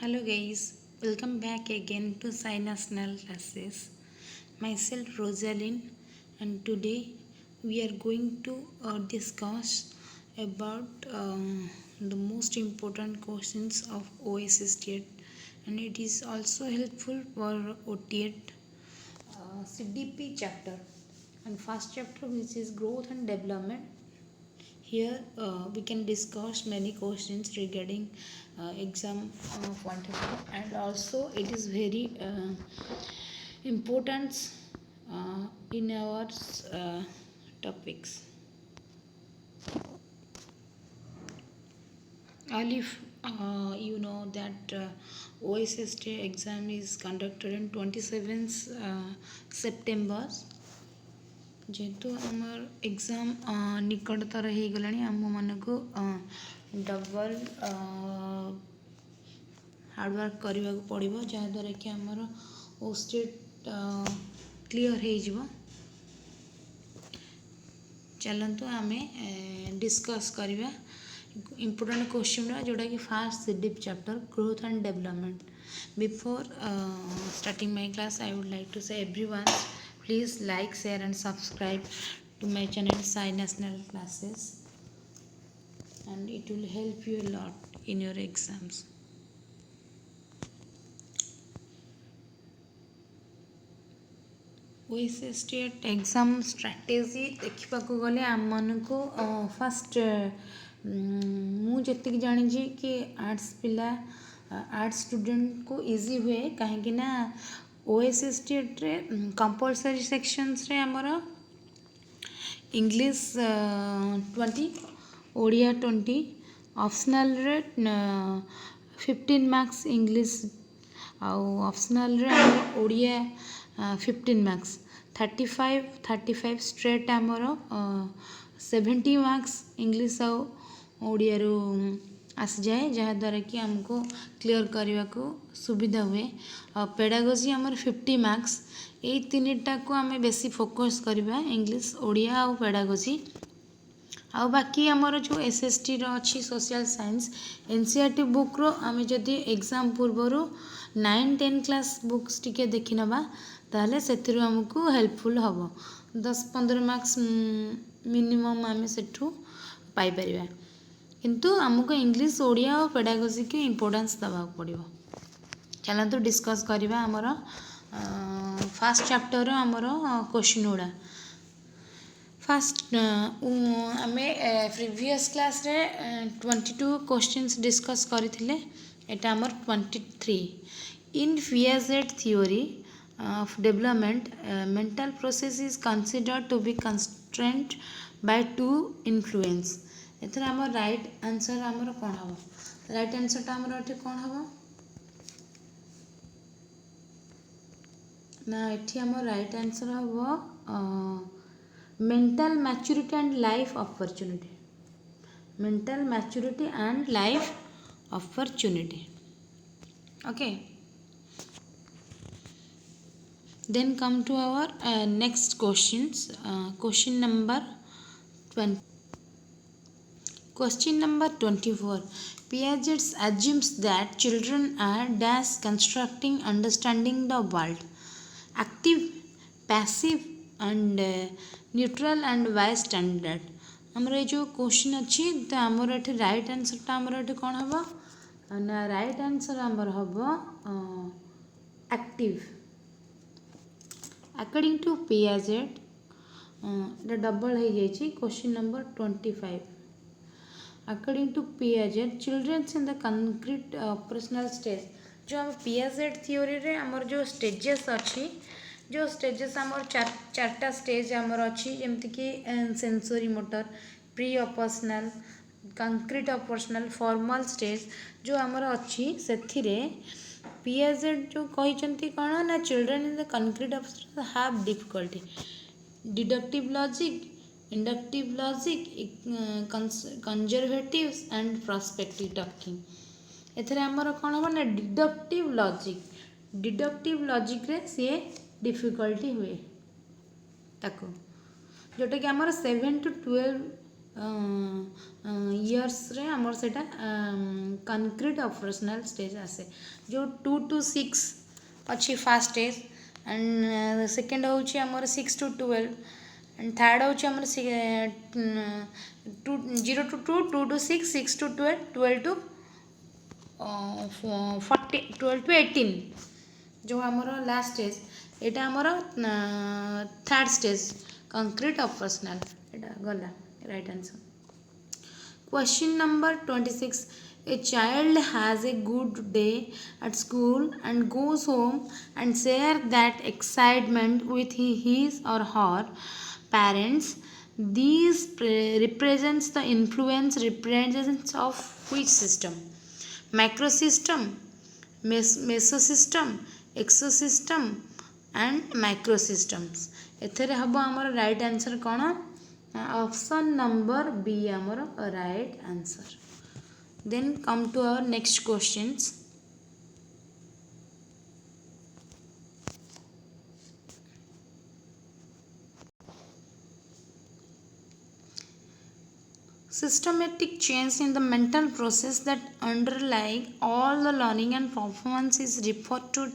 Hello guys, welcome back again to Sai National Classes. Myself Rosalind, and today we are going to discuss about the most important questions of OSS TET, and it is also helpful for OTET CDP chapter and first chapter, which is growth and development. Here we can discuss many questions regarding exam point of view, and also it is very important in our topics. All if you know that OSST exam is conducted on 27th September. जेहेतु आमर exam निकटतर हो गला आम मानक double hard work करने को पड़ो जहाद्वारा कि आमर ओस्टेट क्लीयर हो चलतु आम डिस्कस करवा इम्पोर्टेंट क्वेश्चन जोटा कि first CDP chapter growth and development before starting my class I would like to say everyone please like share and subscribe to my channel Sai National Classes, and it will help you a lot in your exams. OSS TET exam strategy देखा गले आम मानक fast मुझे जानी कि arts पिला arts student को easy हुए कहीं OSS TET रे कंपलसरी सेक्शंस रे आमर इंग्लिश 20 ओडिया 20 ऑप्शनल रे 15 मार्क्स इंग्लिश आउ ऑप्शनल रे आमर ओडिया 15 मार्क्स 35 स्ट्रेट आमर 70 मार्क्स इंग्लिश आउ ओडिया रो आसी जाए जहाद्वारा कि आमको क्लीयर करने को सुविधा हुए और पेडागोजी आमर 50 मार्क्स यही तीनटा को आम बेसी फोकस करवा इंग्लिश ओडिया और पेडागोजी आ बाकी आमर जो एसएसटी रो अच्छी सोशल साइंस एनसीईआरटी बुक रो आम जदि एग्जाम पूर्वर 9-10 क्लास बुक्स टिके देखि नबा ताले सेथिरु हमको हेल्पफुल हबो 10-15 मार्क्स मिनिमम आम सेठू पाई परिबा किंतु आमको इंग्लिश ओडिया और पेडागोजी के इम्पोर्टेंस दवा पड़ो चलतु डिस्कस करवा आमर फास्ट चैप्टर आमर क्वेश्चन गुड़ा फास्ट आम प्रीवियस क्लास रे 22 क्वेश्चंस डिस्कस करथिले एटा आमर 23 in Piaget theory of development mental process is considered to be constrained by two influence एथर आमर राइट आंसर आमर कौन हम राइट आंसर आमर एठी कौन हम ना एठी आमर राइट आंसर हम mental maturity and life opportunity mental maturity and life opportunity okay then come to our next questions question number 20 question number 24 Piaget assumes that children are dash constructing understanding the world active passive and neutral and bystander हमर जो question अच्छी तो आमर एठी right answer टा आमर एठी कोन हबो ना राइट आंसर आमर हबो active according to Piaget double हो जाइए question number 25 according to Piaget children in the concrete operational stage जो हम Piaget theory रे हमर जो स्टेजेस अच्छी जो स्टेजेस हमर चारटा स्टेज हमर अच्छी जेमति कि sensory motor pre operational concrete operational formal stage जो हमर अच्छी सेथिरे Piaget जो कही कौन ना children in the concrete operation have difficulty deductive logic inductive logic conservative and prospective talking एथरे हमर कौन हम ना डिडक्टिव लॉजिक रे सी डिफिकल्टी हुए ताको जोटा कि हमर 7 to 12 इयर्स रे आमर सेटा कंक्रीट ऑपरेशनल स्टेज आसे जो 2 to 6 अच्छी फास्ट स्टेज एंड सेकेंड होची आमर 6 to 12 एंड थर्ड होची आमर 0 to 2 2 to 6 6 to 12 12 to 40 12 to 18 जो आमर लास्ट स्टेज एटा आमर थर्ड स्टेज कंक्रीट ऑपरेशनल एटा गला right answer. Question number 26. A child has a good day at school and goes home and share that excitement with his or her parents. These represents the influence represents of which system? Macrosystem, mesosystem, exosystem and microsystems. एथेरे हबो हमर right answer कोन? Option number B आमर right answer. Then come to our next questions. Systematic change in the mental process that underlie all the learning and performance is referred to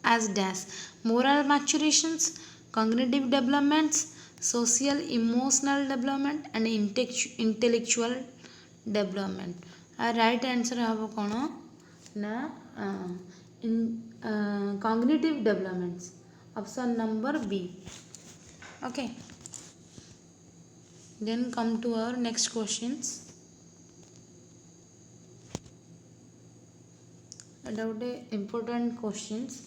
as dash. Moral maturations, cognitive developments, social emotional development and intellectual development. Right answer habo kono na cognitive developments, option number B. Okay, then come to our next questions. एटा गोटे important questions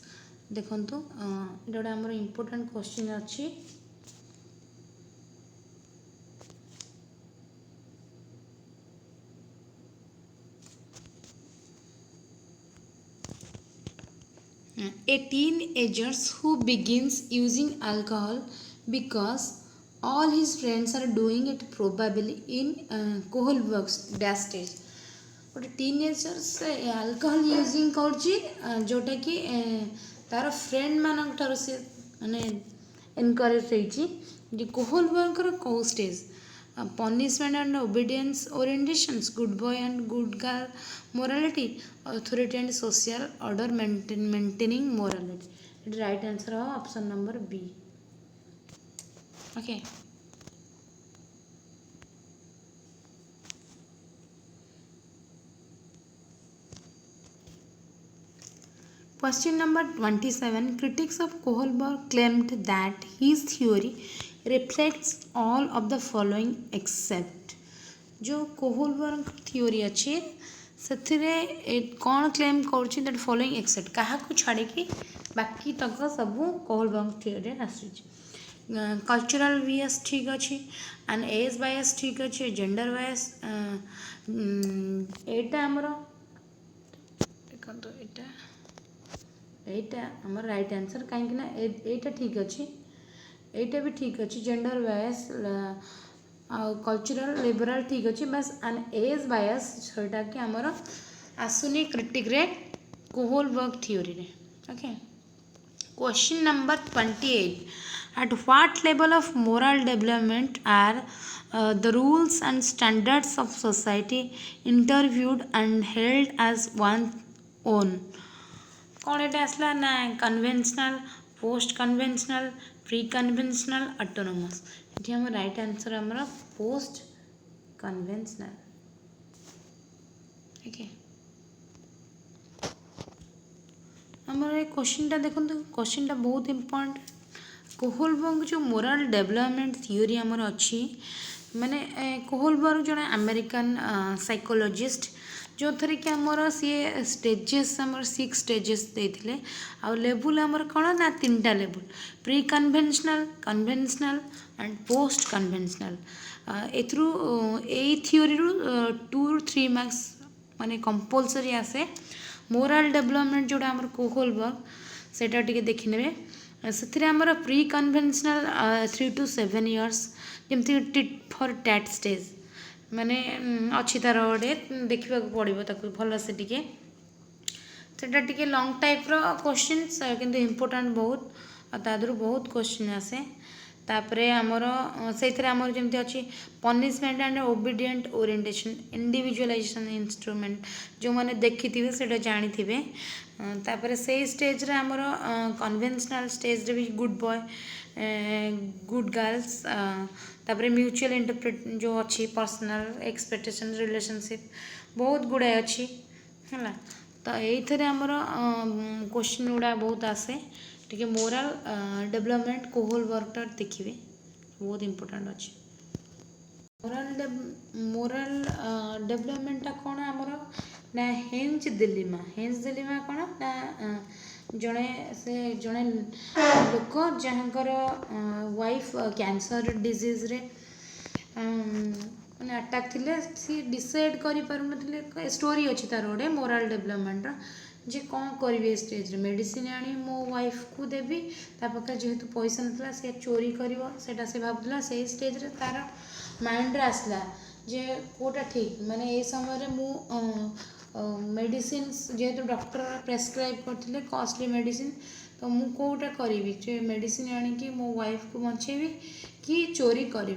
देखंतु एटा गोटे हमर important question अछि. A teenager who begins using alcohol because all his friends are doing it probably in Kohlberg's dash stage. गोटे teenager से alcohol using कर जोटा कि तार फ्रेंड मान ठार से माने एनकरेज होती कोहलबर्गर कौ stage punishment and obedience orientations good boy and good girl morality authority and social order maintaining morality. Right answer है option number B. Okay, question number 27. Critics of Kohlberg claimed that his theory reflects all of the following except. जो Kohlberg theory अच्छे से कौन claim कर that following except क्या छाड़ी कि बाकी तक सब कोहलबर्ग थ्योरी आसूँ. कल्चरल बियस ठीक अच्छे एंड एज बायस ठीक अच्छे जेंडर बायस एटा आमर देखो एटा आमर राइट आंसर कहीं एटा ठीक अच्छे एटा भी ठीक अच्छे जेंडर बायस कल्चरल लिबरल ठीक अच्छे बस एंड एज बायस छोटा कि आमर आसुनी क्रिटिक रे कोहलबर्ग थ्योरी रे. Okay, question number 28. At what level of moral development are the rules and standards of society interviewed and held as one's own? कौन एटा आसला ना conventional post conventional pre conventional autonomous. ये हम right answer हमारा post conventional. Okay, हमारा ये क्वेश्चनटा देखो क्वेश्चनटा बहुत इम्पोर्टेंट. कोहलबर्ग जो मोराल डेवलपमेंट थ्योरी आमर अच्छी माने कोहलबर्ग जड़े अमेरिकन साइकोलॉजिस्ट जो थरे कि आमर सी स्टेजेस आमर 6 स्टेजेस देथिले आ लेवल आमर कौन ना 3टा level pre conventional conventional and post conventional. एथरू ए थ्योरी रू 2-3 मार्क्स माने कंपलसरी आसे. मोराल डेवलपमेंट जोड़ा आमर कोहलबर्ग सेटा टिके देखि नेबे. से आमर प्री कन्वेंशनल 3 to 7 years जमती टिट फॉर टैट स्टेज माने अच्छी तार गोटे देखा पड़ो ताक भल से टिके सेटा टिके लॉन्ग टाइप रो क्वेश्चन किंतु इम्पोर्टेंट बहुत तादर बहुत क्वेश्चन आसे. तापरे आमर से आमर जमी अच्छी punishment and obedient orientation individualisation instrument जो मैंने देखी थे से जानी थे तापर से स्टेज रे आमर कन्वेंशनल स्टेज रे भी गुड बॉय गुड गर्ल्स तापर म्यूचुअल इंटरप्रेट जो अच्छी पर्सनल एक्सपेक्टेशन रिलेशनशिप बहुत गुड़ाए अच्छी है तो ये आमर क्वेश्चन गुड़ा बहुत आसे टी मोराल डेवलपमेंट कोहोल वर्कटर देखिए बहुत इंपोर्टेंट अच्छे मोराल डेवलपमेंटा कौन आमर ना हेन्ज दिल्लीमा कौन ना जड़े से जड़े लोक जहाँकर वाइफ कैंसर डिजीज रे मैंने अटैक थिले सी डिसाइड करि पारु नथिले स्टोरी अच्छी तार गोटे मोराल डेवलपमेंट जे कौन करेंगे स्टेज रे मेडिसिन आनी मो वाइफ को देवी पाखे जेहेतु पैसा ना सी चोरी कर से भावुला से स्टेज रे तार माइंड रे आसला जे कोटा ठीक माने ए समय मु मेडिसिन जेहेतु डॉक्टर प्रेस्क्राइब करते कॉस्टली मेडिसिन तो मु कोटा करी जे मेडिसिन आनिकी मो वाइफ को बचेबी कि चोरी करी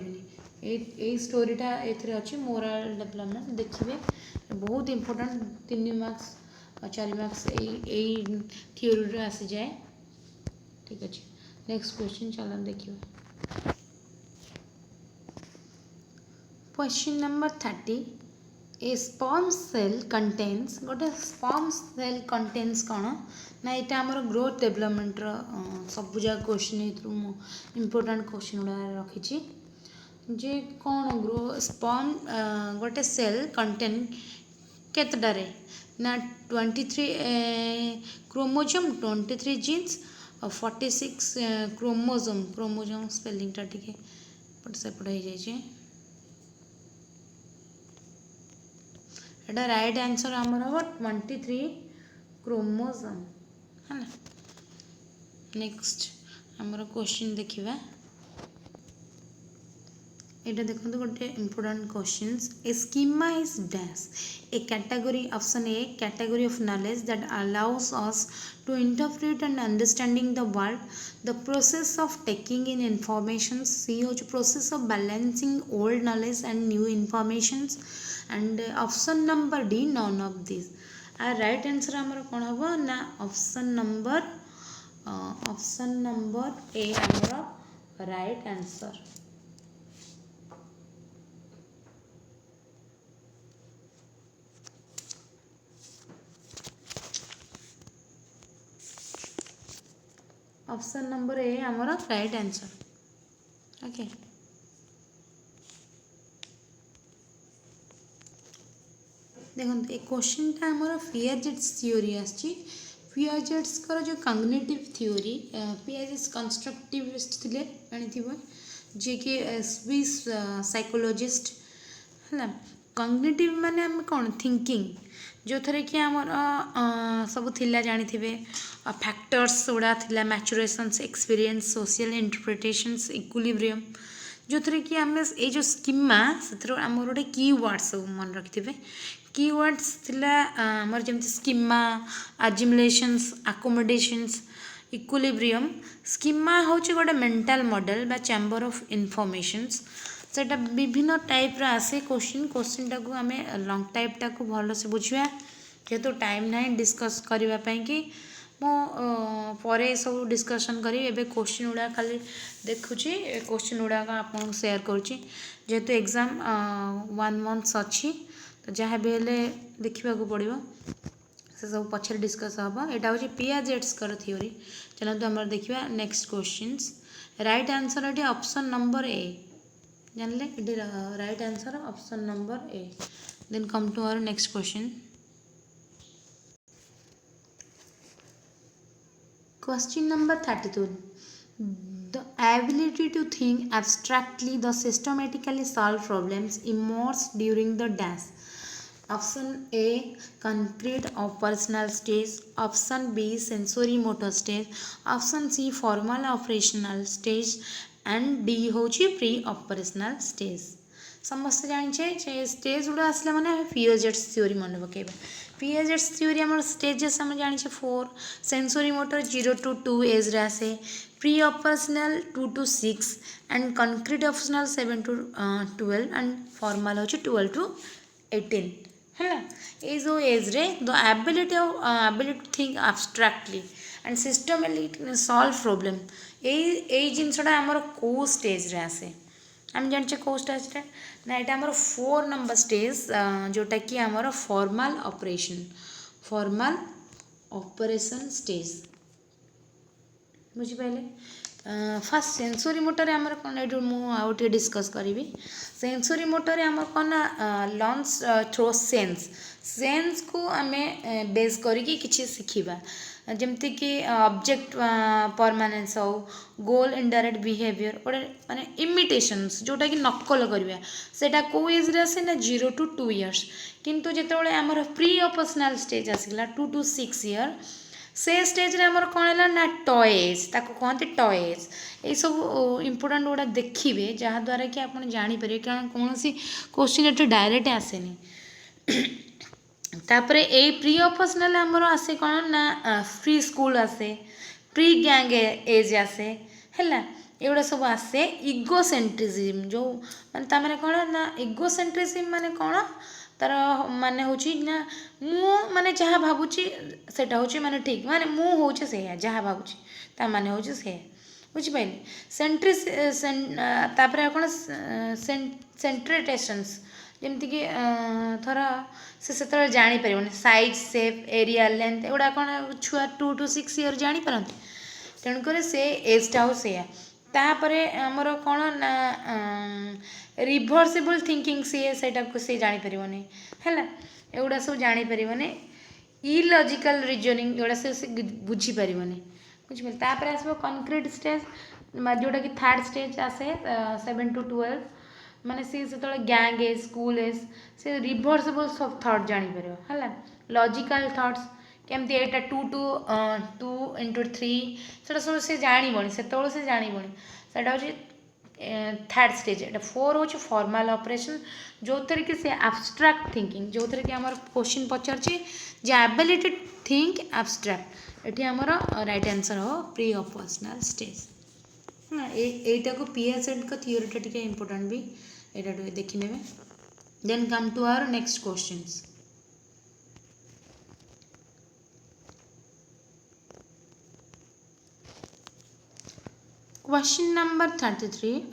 ए स्टोरीटा एथरे अच्छी मोराल डेवलपमेंट देखिए बहुत इंपोर्टेंट 3 मार्क्स 4 मार्क्स यही थ्योरी आसी जाए ठीक अच्छे नेक्स्ट क्वेश्चन चलो देखिए क्वेश्चन नंबर 30 ए स्पर्म सेल कंटेन्स गोटे स्पर्म सेल कंटेन्स कौन ना यहाँ आमर ग्रोथ डेवलपमेंट सब जगह क्वेश्चन इंपोर्टेंट क्वेश्चन गुड़ा रखी जे कौन ग्रो स्पर्म गोटे सेल कंटेन केतटारे ना 23 क्रोमोजोम 23 जीन्स और 46 क्रोमोजोम स्पेलिंगटा टिके पट सेपट हो जाए एटा राइट आंसर आमर हम 23 क्रोमोजोम है ना नेक्स्ट आमर क्वेश्चन देखिबा এটা দেখন্তু गोटे important questions a schema is dash a category option a category of knowledge that allows us to interpret and understanding the world the process of taking in information C हो process of balancing old knowledge and new informations and option number D none of this आ right answer हमर कोन हबो ना option number A हमर right answer option number A आमर right answer okay देखो ए question टा आमर पियाजेट्स थ्योरी आछि पियाजेट्स कर जो कॉग्निटिव थ्योरी पियाजेट्स कंस्ट्रक्टिविस्ट थिले जानिथिबो जे कि स्विस साइकोलॉजिस्ट है कॉग्निटिव माने हम कौन थिंकिंग जो थरे कि आमर सब थिला जानी थे फैक्टर्स गुड़ा थिला मैचुरेशंस एक्सपीरियंस सोशल इंटरप्रिटेशंस इक्विलिब्रियम जो थरे कि आम ये जो स्कीमा से आम गोटे कीवर्ड्स सब मन रखि थे कीवर्ड्स थिला आमर जमती स्कीमा एजिमुलेशंस अकोमोडेशंस इक्विलिब्रियम स्कीमा होचे गोटे मेंटल मॉडल बा चैम्बर ऑफ इनफॉरमेशंस सेटा विभिन्न टाइप आसे क्वेश्चन टाक आम लंग टाइप टाक भल से बुझा जेहेतु टाइम ना डिस्कस करने कि मो परे सब डिस्कसन करी एबे क्वेश्चन गुड़ा खाली देखुची क्वेश्चन गुड़ा आपको शेयर करुँची जेहेतु एग्जाम 1 मंथ अच्छी तो जहाँ भी हेले देखा पड़ो से सब पछे डिस्कस हम यहाँ हूँ पियाजेट्स कर थ्योरी चलते आम देखा नेक्स्ट क्वेश्चंस राइट आंसर ये ऑप्शन नंबर ए जानले ये right answer option number A then come to our next question question number 32 the ability to think abstractly the systematically solve problems emerges during the dash option A concrete operational stage option B sensory motor stage option C formal operational stage and D हूँ pre operational stage समस्त जाने stage गुड़ा आसला मैंने Piaget's theory मन पकेबा Piaget's theory आम stages आम जानी 4 सेंसरी मोटर 0 to 2 एज रे आसे pre operational 2 to 6 and concrete operational 7 to 12 and formal हो 12 to 18 है ना ये जो एज रे the ability think abstractly and systematically solve problem यही जिनसटा आमर को स्टेज रे आसे आम जाने कौ स्टेज रे ना यहाँ आमर 4 नंबर स्टेज जोटा कि आमर फॉर्मल ऑपरेशन स्टेज बुझिपारे फास्ट सेंसरी मोटर आमर कौन ये मुझे डिस्कस करी सेंसरी मोटर आमर कौन लॉन्च थ्रो सेंस को आम बेस करिकी किछि शिखिबा जमती कि ऑब्जेक्ट परमानेंस हो गोल इनडायरेक्ट बिहेवियर गोटे माने इमिटेशंस जोटा कि नकल करवा सेटा को एज रे आसे ना 0 to 2 years किंतु जेतेबेले आमर प्री ऑपरेशनल स्टेज आसिला 2 to 6 year से स्टेज रे आमर कौन है ना टॉयज ताको कहते टॉयज ये सब इम्पोर्टाट गुड़ा देखिए जहाँद्वारा कि आप जापर कारण कौन सी क्वेश्चन ये डायरेक्ट आसेनी तापर ए प्री ऑपरेशनल आमर आसे कौन ना फ्री स्कूल आसे प्री गैंग एज आसे है एगुड़ा सब आसे इगोसेंट्रिज्म जो माने कौन ना इगोसेंट्रिज्म माने कौन तार माने होची ना मु माने जहाँ भावुची सेटा होची माने ठीक माने मु होचे से जहाँ भावुची ता माने होचे से बुझिपाइले तापर कौन सेंट्रेटेशंस जमती कि थर से जापर साइज सेप एरिया लेंथ एगुड़ा कौन छुआ 2 to 6 year जापारती तेणुक से एजटा हो से आमर कौन ना रिभर्सिबल थिंकिंग सी जापर है एगुड़ा सब जापर इलॉजिकल रीजनिंग एगुड़ा से बुझीपर बुझिपारे तापर आसो कंक्रीट स्टेज जोटा कि थर्ड स्टेज आसे 7 to 12 माने सी से गैंग एज स्कूल एज से रिभर्सिबल सब थॉट जापर है लॉजिकल थॉट्स केमती एटा 2 to 2 into 3 से सब से जानबनी से जानबनी सेटा हूँ थर्ड स्टेज एटा 4 हूँ फॉर्मल ऑपरेशन जो थी कि से एब्स्ट्रैक्ट थिंकिंग जो थी कि आम क्वेश्चन पचार एबिलिटी थिंक एब्स्ट्रैक्ट ये आमर राइट आंसर हो प्री ऑपरेशनल स्टेज हाँ यहीटा को पियाजेट का थियोरीटा टिके इम्पोर्टेंट भी यहाँ देखने then come to our next questions Question number 33.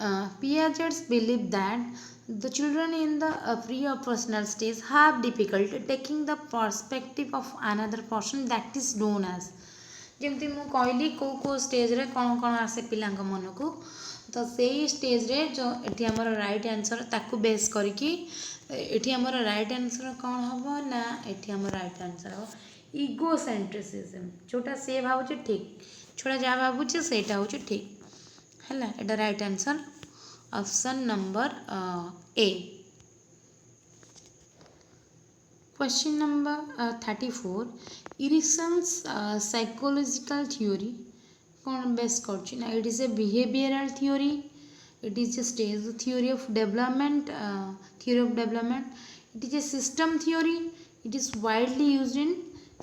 Piaget believed that the children in the pre-operational stage have difficulty taking the perspective of another person that is known as जमती मु कहली को stage रे कौन कौन आसे पिलांक मन को तो से स्टेज रे जो एठी हमर राइट आंसर ताकू बेस करके एठी हमर राइट आंसर कौन हबो ना एठी हमर राइट आंसर हो इगोसेंट्रिसिज्म छोटा से भाबुचे ठीक छोटा जा भाबुचे सेटा होचे ठीक है एटा right answer option number A question number 34 Erikson's psychological theory कौन बेस कर it is a behavioural theory it is a stage theory of development it is a system theory it is widely used in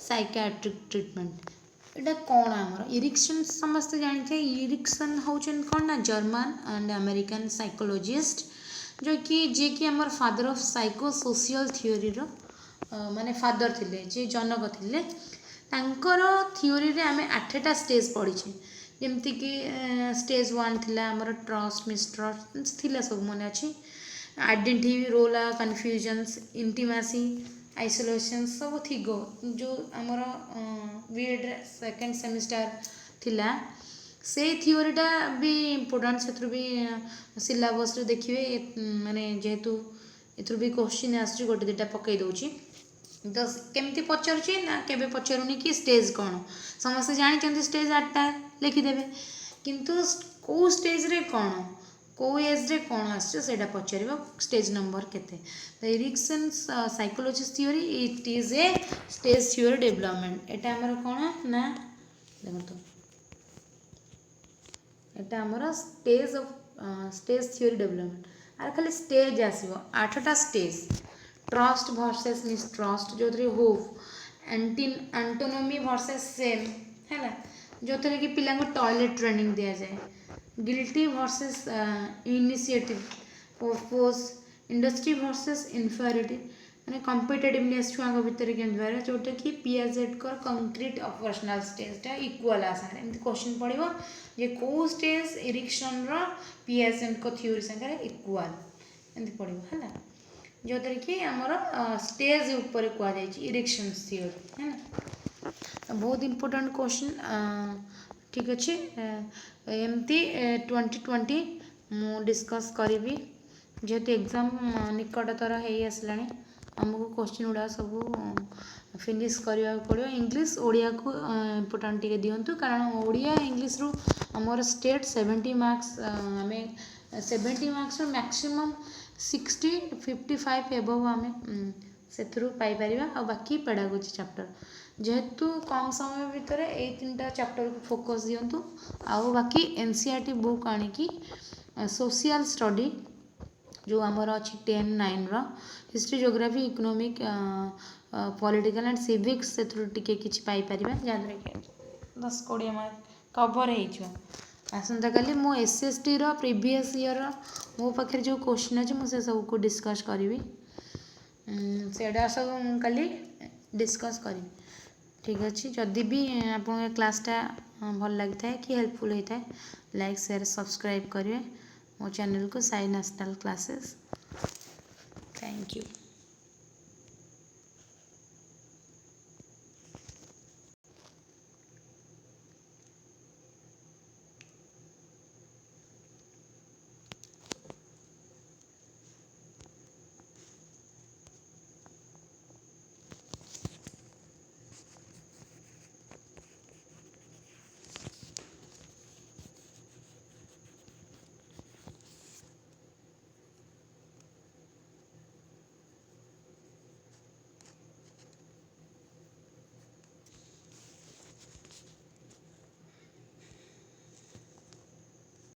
psychiatric treatment एटा कौन आमर Erikson समस्त जानी Erikson होचन कौन ना German and American psychologist जो कि जे कि आमर father of psycho social theory रो माने फादर थिले जे जनक थिले तांकर थ्योरी रे आमे 8टा स्टेज पढ़ी जमती कि स्टेज 1 थिला आमर ट्रस्ट मिसट्रस्ट थिला सब मन अछि identity role confusions intimacy isolation सब थी गो जो आमर बीएड सेकेंड सेमिस्टर थिला से थ्योरीटा भी इम्पोर्टेंट से भी सिलेबस रे देखिए माने जेहेतु एथुर भी क्वेश्चन आसछि गोटे दुटा पकई दउछि तो केमती पचारुछि ना केबे पचारुनी कि स्टेज कौन समस्त जानी स्टेज 8टा लिखिदेवे किंतु को स्टेज रे कौन को एज रे कौन आसटा पचार स्टेज नंबर केते the Erikson's psychologist theory it is a stage theory development एटा हमर कौन ना देखो एटा हमर स्टेज थ्योरी डेवलपमेंट आर खाली स्टेज आसो 8टा स्टेज ट्रस्ट वर्सेस मिसट्रस्ट जो होप एंटोनोमी वर्सेस सेम है जो थे कि पिला टॉयलेट ट्रेनिंग दि जाए गिल्टी वर्सेस इनिशिएटिव फोर्स इंडस्ट्री वर्सेस इन्फेरिटी मैंने कम्पिटेटिवनेस छुआ भितर के जोटा कि पियाजेट कर कंक्रीट ऑपरेशनल स्टेजटा इक्वल आसार एमती क्वेश्चन पड़ो जे कौ स्टेज इरिक्शन पियाजेट को थ्योरी सागर इक्वल एमती पड़ो है जो कि आमर स्टेज उपर कहुई इरिक्शन थ्योरी है बहुत इंपोर्टेंट क्वेश्चन ठीक अच्छे एमती 2020 मु डिस्कस करी जेहेतु एग्जाम निकटतर हो आसला आमको क्वेश्चन गुड़ा सब फिनिश करने पड़ो इंग्लीश ओडिया को इम्पोर्टाट टे दिंतु कारण ओडिया इंग्लीश रु आमर स्टेट 70 मार्क्स आम 70 मार्क्स मैक्सिमम 60 55 एबव आम से पाइपर आ बाकी पेडागोजी चैप्टर जेहेतु कम समय भितर ये 3टा चैप्टर को फोकस दिंतु आउ बाकी एनसीईआरटी बुक आनिकी सोशल स्टडी जो आमर अच्छी 10-9 history geography economic political and civics से टिके किछि पाई परिबा जहाँद्वारा कि 10-20 मार्क कवर हो आसंता काली मो एसएसटी रो प्रीवियस ईयर मो पाखे जो क्वेश्चन अच्छे मुझे सब को डिस्कस करी सेटा सब काली डिस्कस करी ठीक अच्छे जदि भी आप क्लासटा भल लगी था कि हेल्पफुल होता है लाइक शेयर सब्सक्राइब करेंगे मो चैनल को Sai national classes thank you.